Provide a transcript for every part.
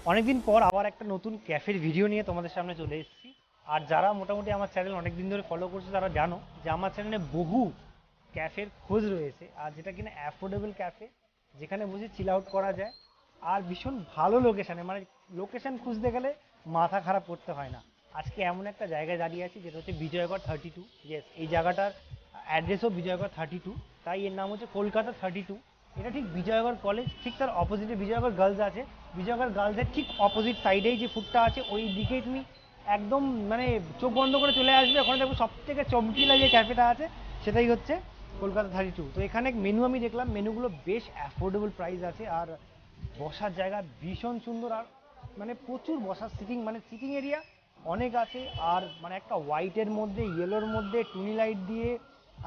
অনেকদিন পর আবার একটা নতুন ক্যাফের ভিডিও নিয়ে তোমাদের সামনে চলে এসেছি। আর যারা মোটামুটি আমার চ্যানেল অনেক দিন ধরে ফলো করছে তারা জানো যে আমার চ্যানেলে বহু ক্যাফের খোঁজ রয়েছে, আর যেটা কিনা অ্যাফোর্ডেবল ক্যাফে, যেখানে বসে চিল আউট করা যায় আর ভীষণ ভালো লোকেশানে, মানে লোকেশন খুঁজতে গেলে মাথা খারাপ করতে হয় না। আজকে এমন একটা জায়গায় দাঁড়িয়ে আছি যেটা হচ্ছে বিজয়গড় 32। ইয়েস, এই জায়গাটার অ্যাড্রেসও বিজয়গড় 32, তাই এর নাম হচ্ছে কলকাতা 32। এটা ঠিক বিজয়গড় কলেজ, ঠিক তার অপোজিটে বিজয়গড় গার্লস আছে। বিজয়গড় গার্লসের ঠিক অপোজিট সাইডেই যে ফুডটা আছে ওই দিকেই তুমি একদম মানে চোখ বন্ধ করে চলে আসবে, ওখানে দেখো সব থেকে চমকিলা যে ক্যাফেটা আছে সেটাই হচ্ছে কলকাতা 32। তো এখানে মেনু আমি দেখলাম, মেনুগুলো বেশ অ্যাফোর্ডেবল প্রাইস আছে, আর বসার জায়গা ভীষণ সুন্দর, আর মানে প্রচুর বসার সিটিং, মানে সিটিং এরিয়া অনেক আছে। আর মানে একটা হোয়াইটের মধ্যে ইয়েলোর মধ্যে টুনি লাইট দিয়ে,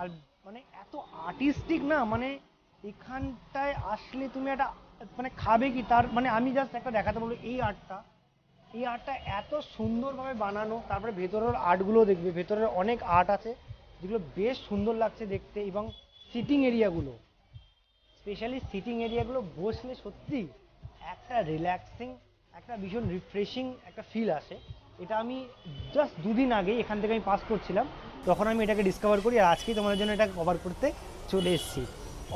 আর মানে এত আর্টিস্টিক না, মানে এখানটায় আসলে তুমি একটা মানে খাবে কি তার মানে আমি জাস্ট একটা দেখাতে বলবো। এই আর্টটা এত সুন্দরভাবে বানানো, তারপরে ভেতরের আর্টগুলো দেখবে, ভেতরের অনেক আর্ট আছে যেগুলো বেশ সুন্দর লাগছে দেখতে। এবং সিটিং এরিয়াগুলো, স্পেশালি সিটিং এরিয়াগুলো বসলে সত্যি একটা রিল্যাক্সিং, একটা ভীষণ রিফ্রেশিং একটা ফিল আসে। এটা আমি জাস্ট দুদিন আগে এখান থেকে আমি পাস করছিলাম, তখন আমি এটাকে ডিসকভার করি, আর আজকেই তোমাদের জন্য এটা কভার করতে চলে এসেছি।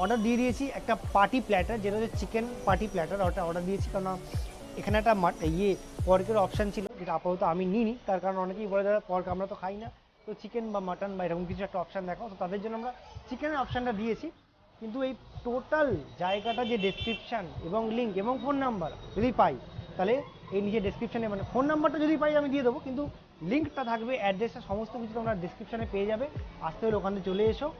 অর্ডার দিয়ে দিয়েছি একটা পার্টি প্ল্যাটার, যেটা হচ্ছে চিকেন পার্টি প্ল্যাটার, ওটা অর্ডার দিয়েছি। কারণ এখানে একটা পর্কের অপশান ছিল, যেটা আপাতত আমি নিইনি, তার কারণ অনেকেই বলে দাদা পর্ক আমরা তো খাই না, তো চিকেন বা মাটন বা এরকম কিছু একটা অপশান দেখাও, তো তাদের জন্য আমরা চিকেনের অপশানটা দিয়েছি। কিন্তু এই টোটাল জায়গাটা যে ডেসক্রিপশান এবং লিঙ্ক এবং ফোন নাম্বার যদি পাই, তাহলে এই নিজের ডেসক্রিপশানে, মানে ফোন নাম্বারটা যদি পাই আমি দিয়ে দেবো, কিন্তু লিঙ্কটা থাকবে, অ্যাড্রেসটা সমস্ত কিছু তোমরা ডেসক্রিপশানে পেয়ে যাবে। আসতে হলে ওখানে চলে এসো।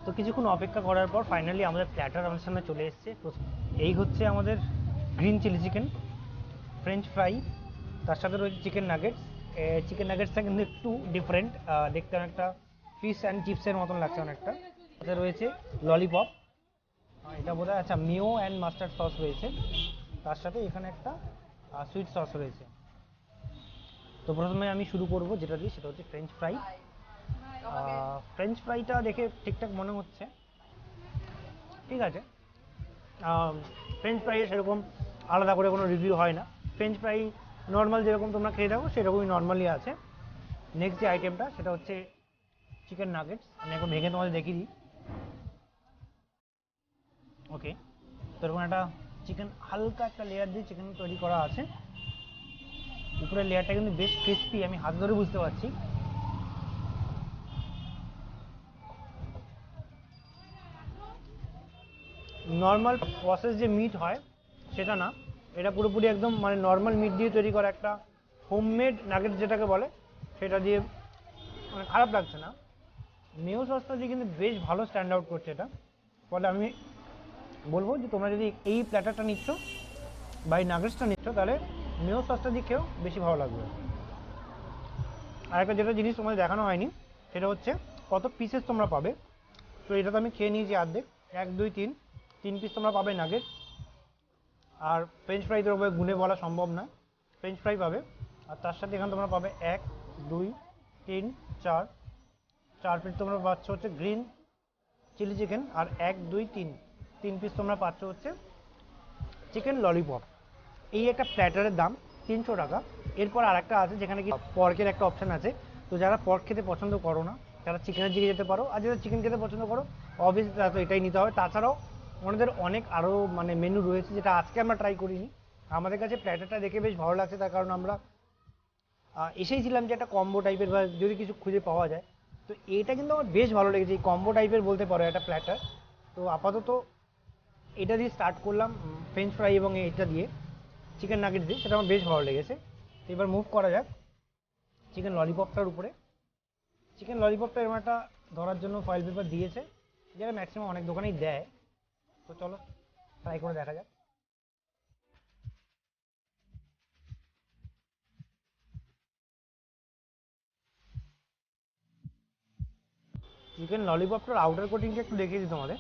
তো কিছুক্ষণ অপেক্ষা করার পর ফাইনালি আমাদের প্ল্যাটার আমাদের সামনে চলে এসেছে। এই হচ্ছে আমাদের green chilli chicken, french fry, তার সাথে রয়েছে চিকেন নাগেটস। চিকেন নাগেটসটা কিন্তু একটু ডিফারেন্ট, দেখতে অনেকটা ফিশ অ্যান্ড চিপসের মতন লাগছে অনেকটা। সাথে রয়েছে ললিপপ, এটা বোধহয় আচ্ছা মিও অ্যান্ড মাস্টার্ড সস রয়েছে। তার সাথে এখানে একটা সুইট সস রয়েছে। তো প্রথমে আমি শুরু করব যেটা দিয়ে, সেটা হচ্ছে ফ্রেঞ্চ ফ্রাই। ফ্রেঞ্চ ফ্রাইটা দেখে ঠিকঠাক মনে হচ্ছে, ঠিক আছে। ফ্রেঞ্চ ফ্রাইয়ে সেরকম আলাদা করে কোনো রিভিউ হয় না। ফ্রেঞ্চ ফ্রাই নর্মাল যেরকম তোমরা খেয়ে থাকো সেরকমই নর্মালি আছে। নেক্সট যে আইটেমটা সেটা হচ্ছে চিকেন নাগেটস, আমি এখন ভেঙে তোমাদের দেখিয়ে দিই। ওকে, তো এরকম একটা চিকেন, হালকা একটা লেয়ার দিয়ে চিকেন তৈরি করা আছে। উপরের লেয়ারটা কিন্তু বেশ ক্রিস্পি, আমি হাত ধরে বুঝতে পারছি। নর্মাল প্রসেস যে মিট হয় সেটা না, এটা পুরোপুরি একদম মানে নর্মাল মিট দিয়ে তৈরি করা একটা হোমমেড নাগেট যেটাকে বলে, সেটা দিয়ে মানে খারাপ লাগছে না। মেয়ো সসটা দিয়ে কিন্তু বেশ ভালো স্ট্যান্ড আউট করছে এটা। ফলে আমি বলবো যে তোমরা যদি এই প্ল্যাটারটা নিচ্ছ বা এই নাগেটসটা নিচ্ছ, তাহলে মেয়ো সসটা দিয়ে খেয়েও বেশি ভালো লাগবে। আর একটা যেটা জিনিস তোমাদের দেখানো হয়নি, সেটা হচ্ছে কত পিসেস তোমরা পাবে। তো এটা তো আমি খেয়ে নিয়েছি অর্ধেক, এক দুই তিন, তিন পিস তোমরা পাবে নাগেট। আর ফ্রেঞ্চ ফ্রাই তো ওভাবে গুনে বলা সম্ভব না, ফ্রেঞ্চ ফ্রাই পাবে। আর তার সাথে এখানে তোমরা পাবে এক দুই তিন চার, চার পিস তোমরা পাচ্ছ হচ্ছে গ্রিন চিলি চিকেন। আর এক দুই তিন, তিন পিস তোমরা পাচ্ছ হচ্ছে চিকেন ললিপপ। এই একটা প্ল্যাটারের দাম 300 টাকা। এরপর আর একটা আছে যেখানে কি পর্কের একটা অপশান আছে। তো যারা পর্ক খেতে পছন্দ করো না, তারা চিকেনের দিকে যেতে পারো, আর যারা চিকেন খেতে পছন্দ করো অবভিয়াসলি তারা তো এটাই নিতে হবে। তাছাড়াও ওনাদের অনেক আরও মানে মেনু রয়েছে, যেটা আজকে আমরা ট্রাই করিনি। আমাদের কাছে প্ল্যাটারটা দেখে বেশ ভালো লাগছে, তার কারণ আমরা এসেইছিলাম যে একটা কম্বো টাইপের বা যদি কিছু খুঁজে পাওয়া যায়। তো এটা কিন্তু আমার বেশ ভালো লেগেছে, এই কম্বো টাইপের বলতে পারো একটা প্ল্যাটার। তো আপাতত এটা দিয়ে স্টার্ট করলাম, ফ্রেঞ্চ ফ্রাই এবং এটা দিয়ে চিকেন নাগেট দিয়ে, সেটা আমার বেশ ভালো লেগেছে। তো এবার মুভ করা যাক চিকেন ললিপপটার উপরে। চিকেন ললিপপটা এরকম একটা ধরার জন্য ফয়েল পেপার দিয়েছে, যেটা ম্যাক্সিমাম অনেক দোকানেই দেয়। তো চলো ট্রাই করে দেখা যাক। চিকেন ললিপপটার আউটার কোটিংটা একটু দেখিয়ে দিই তোমাদের।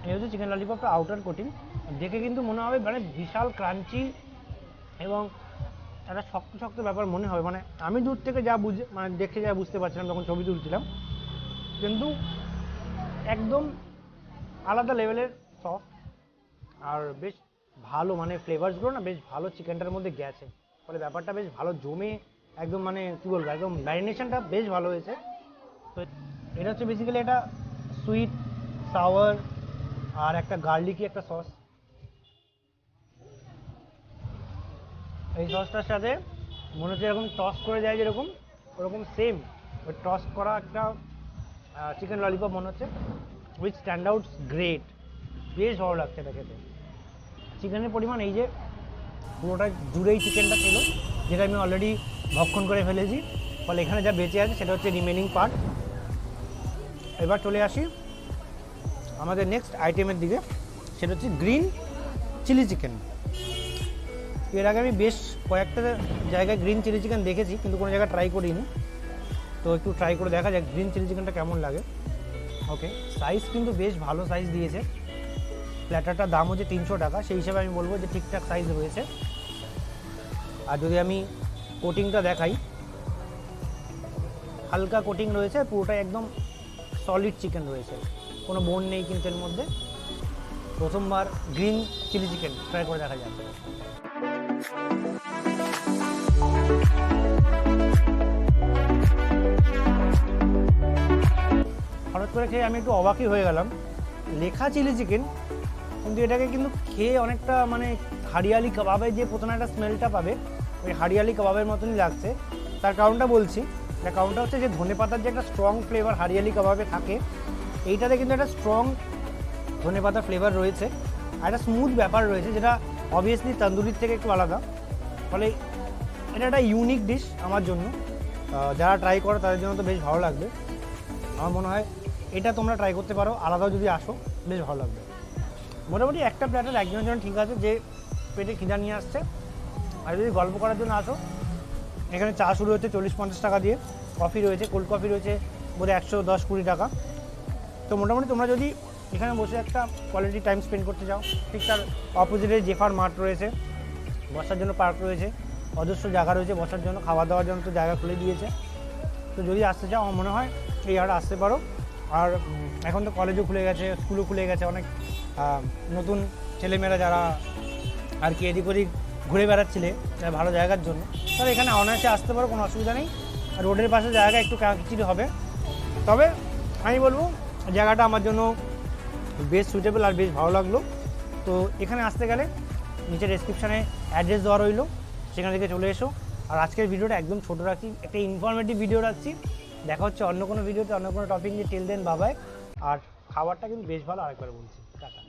এই হচ্ছে চিকেন ললিপপটার আউটার কোটিং। দেখে কিন্তু মনে হবে মানে বিশাল ক্রাঞ্চি এবং একটা শক্ত শক্ত ব্যাপার মনে হবে, মানে আমি দূর থেকে যা মানে দেখে যা বুঝতে পারছিলাম যখন ছবি তুলছিলাম, কিন্তু একদম আলাদা লেভেলের সফট আর বেশ ভালো, মানে ফ্লেভারসগুলো না বেশ ভালো চিকেনটার মধ্যে গেছে, ফলে ব্যাপারটা বেশ ভালো জমে একদম, মানে কী বলবো, একদম ম্যারিনেশনটা বেশ ভালো হয়েছে। তো এটা হচ্ছে বেসিক্যালি একটা সুইট সাওয়ার আর একটা গার্লিকি একটা সস। এই সসটার সাথে মনে হচ্ছে এরকম টস করে যায় যেরকম, ওরকম সেম ওই টস করা একটা চিকেন ললিপপ মনে হচ্ছে, উইথ স্ট্যান্ড আউটস গ্রেট। বেশ ভালো লাগছে এটা খেতে। চিকেনের পরিমাণ এই যে পুরোটা জুড়েই চিকেনটা ছিল, যেটা আমি অলরেডি ভক্ষণ করে ফেলেছি, ফলে এখানে যা বেঁচে আছে সেটা হচ্ছে রিমেনিং পার্ট। এবার চলে আসি আমাদের নেক্সট আইটেমের দিকে, সেটা হচ্ছে গ্রিন চিলি চিকেন। এর আগে আমি বেশ কয়েকটা জায়গায় গ্রিন চিলি চিকেন দেখেছি, কিন্তু কোনো জায়গায় ট্রাই করিনি, তো একটু ট্রাই করে দেখা যাক গ্রিন চিলি চিকেনটা কেমন লাগে। ওকে, সাইজ কিন্তু বেশ ভালো সাইজ দিয়েছে। প্ল্যাটারটার দাম হচ্ছে 300 টাকা, সেই হিসাবে আমি বলবো যে ঠিকঠাক সাইজ রয়েছে। আর যদি আমি কোটিংটা দেখাই, হালকা কোটিং রয়েছে, পুরোটাই একদম সলিড চিকেন রয়েছে, কোনো বোন নেই কিন্তু এর মধ্যে। প্রথমবার গ্রিন চিলি চিকেন ট্রাই করে দেখা যাবে। হঠাৎ করে খেয়ে আমি একটু অবাকই হয়ে গেলাম, লেখা চিলি চিকেন, কিন্তু এটাকে কিন্তু খেয়ে অনেকটা মানে হারিয়ালি কাবাবের যে প্রথমে একটা স্মেলটা পাবে, ওই হারিয়ালি কাবাবের মতনই লাগছে। তার কারণটা বলছি, তার কারণটা হচ্ছে যে ধনেপাতার যে একটা স্ট্রং ফ্লেভার হারিয়ালি কাবাবে থাকে, এইটাতে কিন্তু একটা স্ট্রং ধনেপাতার ফ্লেভার রয়েছে, আর একটা স্মুথ ব্যাপার রয়েছে, যেটা অবভিয়াসলি তন্দুরির থেকে একটু আলাদা। ফলে এটা একটা ইউনিক ডিশ আমার জন্য, যারা ট্রাই করে তাদের জন্য তো বেশ ভালো লাগবে। আমার মনে হয় এটা তোমরা ট্রাই করতে পারো, আলাদাও যদি আসো বেশ ভালো লাগবে। মোটামুটি একটা প্ল্যাটার একজনের জন্য ঠিক আছে, যে পেটে খিদা নিয়ে আসছে। আর যদি গল্প করার জন্য আসো, এখানে চা শুরু হচ্ছে 40-50 টাকা দিয়ে, কফি রয়েছে, কোল্ড কফি রয়েছে বোধহয় 110-120 টাকা। তো মোটামুটি তোমরা যদি এখানে বসে একটা কোয়ালিটি টাইম স্পেন্ড করতে চাও, ঠিক তার অপোজিটে জেফার মার্ট রয়েছে, বসার জন্য পার্ক রয়েছে, অজস্র জায়গা রয়েছে বসার জন্য, খাওয়া দাওয়ার জন্য তো জায়গা খুলে দিয়েছে। তো যদি আসতে চাও আমার মনে হয় এই জায়গাটা আসতে পারো। আর এখন তো কলেজও খুলে গেছে, স্কুলও খুলে গেছে, অনেক নতুন ছেলেমেয়েরা যারা আর কি এদিক ওদিক ঘুরে বেড়াচ্ছিলে ভালো জায়গার জন্য, তাহলে এখানে অনায়াসে আসতে পারো, কোনো অসুবিধা নেই। রোডের পাশে জায়গা একটু কাঁচিরি হবে, তবে আমি বলবো জায়গাটা আমার জন্য বেশ সুইটেবল আর বেশ ভালো লাগলো। তো এখানে আসতে গেলে নিচে ডেসক্রিপশানে অ্যাড্রেস দেওয়া রইলো, সেখান থেকে চলে এসো। আর আজকের ভিডিওটা একদম ছোটো রাখছি, একটা ইনফরমেটিভ ভিডিও রাখছি। দেখা হচ্ছে অন্য কোনো ভিডিওতে, অন্য কোনো টপিক নিয়ে। টিল দেন বাবাই। আর খাবারটা কিন্তু বেশ ভালো, আরেকবার বলছি, টাটা।